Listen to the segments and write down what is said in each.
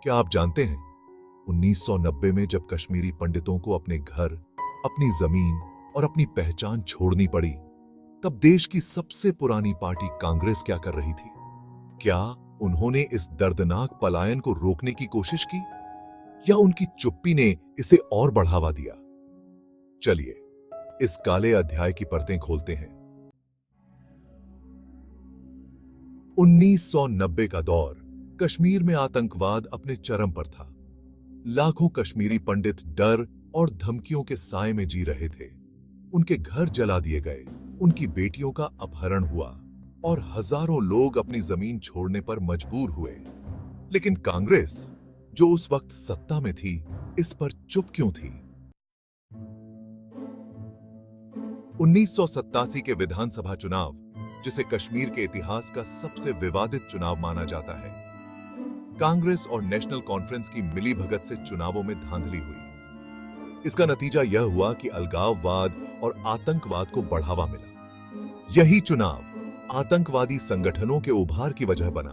क्या आप जानते हैं 1990 में जब कश्मीरी पंडितों को अपने घर, अपनी जमीन और अपनी पहचान छोड़नी पड़ी, तब देश की सबसे पुरानी पार्टी कांग्रेस क्या कर रही थी? क्या उन्होंने इस दर्दनाक पलायन को रोकने की कोशिश की या उनकी चुप्पी ने इसे और बढ़ावा दिया? चलिए इस काले अध्याय की परतें खोलते हैं। 1990 का दौर कश्मीर में आतंकवाद अपने चरम पर था। लाखों कश्मीरी पंडित डर और धमकियों के साए में जी रहे थे। उनके घर जला दिए गए, उनकी बेटियों का अपहरण हुआ और हजारों लोग अपनी जमीन छोड़ने पर मजबूर हुए। लेकिन कांग्रेस, जो उस वक्त सत्ता में थी, इस पर चुप क्यों थी? 1987 के विधानसभा चुनाव, जिसे कश्मीर के इतिहास का सबसे विवादित चुनाव माना जाता है, कांग्रेस और नेशनल कॉन्फ्रेंस की मिलीभगत से चुनावों में धांधली हुई। इसका नतीजा यह हुआ कि अलगाववाद और आतंकवाद को बढ़ावा मिला। यही चुनाव आतंकवादी संगठनों के उभार की वजह बना।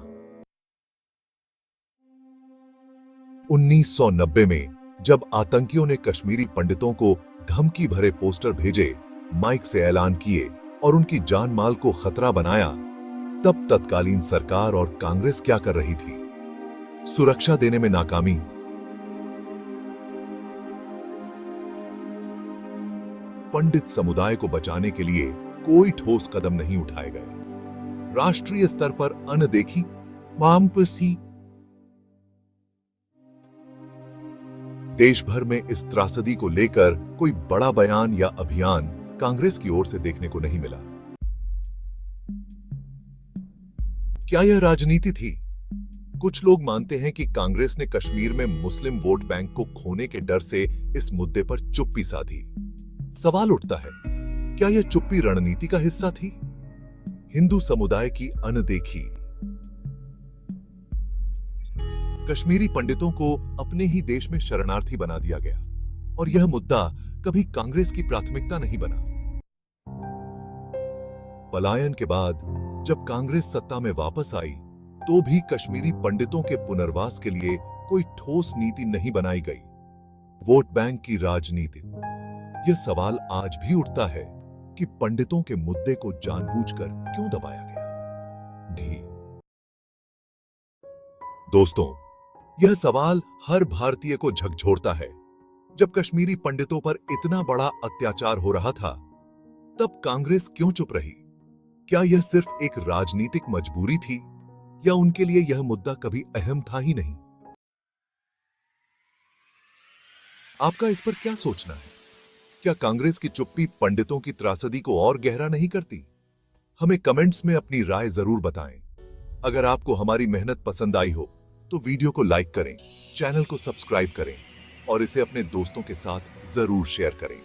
1990 में जब आतंकियों ने कश्मीरी पंडितों को धमकी भरे पोस्टर भेजे, माइक से ऐलान किए और उनकी जान माल को खतरा बनाया, तब तत्कालीन सरकार और कांग्रेस क्या कर रही थी? सुरक्षा देने में नाकामी, पंडित समुदाय को बचाने के लिए कोई ठोस कदम नहीं उठाए गए। राष्ट्रीय स्तर पर अनदेखी, वामपंथी। देश भर में इस त्रासदी को लेकर कोई बड़ा बयान या अभियान कांग्रेस की ओर से देखने को नहीं मिला। क्या यह राजनीति थी? कुछ लोग मानते हैं कि कांग्रेस ने कश्मीर में मुस्लिम वोट बैंक को खोने के डर से इस मुद्दे पर चुप्पी साधी। सवाल उठता है, क्या यह चुप्पी रणनीति का हिस्सा थी? हिंदू समुदाय की अनदेखी। कश्मीरी पंडितों को अपने ही देश में शरणार्थी बना दिया गया और यह मुद्दा कभी कांग्रेस की प्राथमिकता नहीं बना। पलायन के बाद जब कांग्रेस सत्ता में वापस आई, तो भी कश्मीरी पंडितों के पुनर्वास के लिए कोई ठोस नीति नहीं बनाई गई। वोट बैंक की राजनीति। यह सवाल आज भी उठता है कि पंडितों के मुद्दे को जानबूझकर क्यों दबाया गया? दोस्तों, यह सवाल हर भारतीय को झकझोरता है। जब कश्मीरी पंडितों पर इतना बड़ा अत्याचार हो रहा था, तब कांग्रेस क्यों चुप रही? क्या यह सिर्फ एक राजनीतिक मजबूरी थी या उनके लिए यह मुद्दा कभी अहम था ही नहीं? आपका इस पर क्या सोचना है? क्या कांग्रेस की चुप्पी पंडितों की त्रासदी को और गहरा नहीं करती? हमें कमेंट्स में अपनी राय जरूर बताएं। अगर आपको हमारी मेहनत पसंद आई हो तो वीडियो को लाइक करें, चैनल को सब्सक्राइब करें और इसे अपने दोस्तों के साथ जरूर शेयर करें।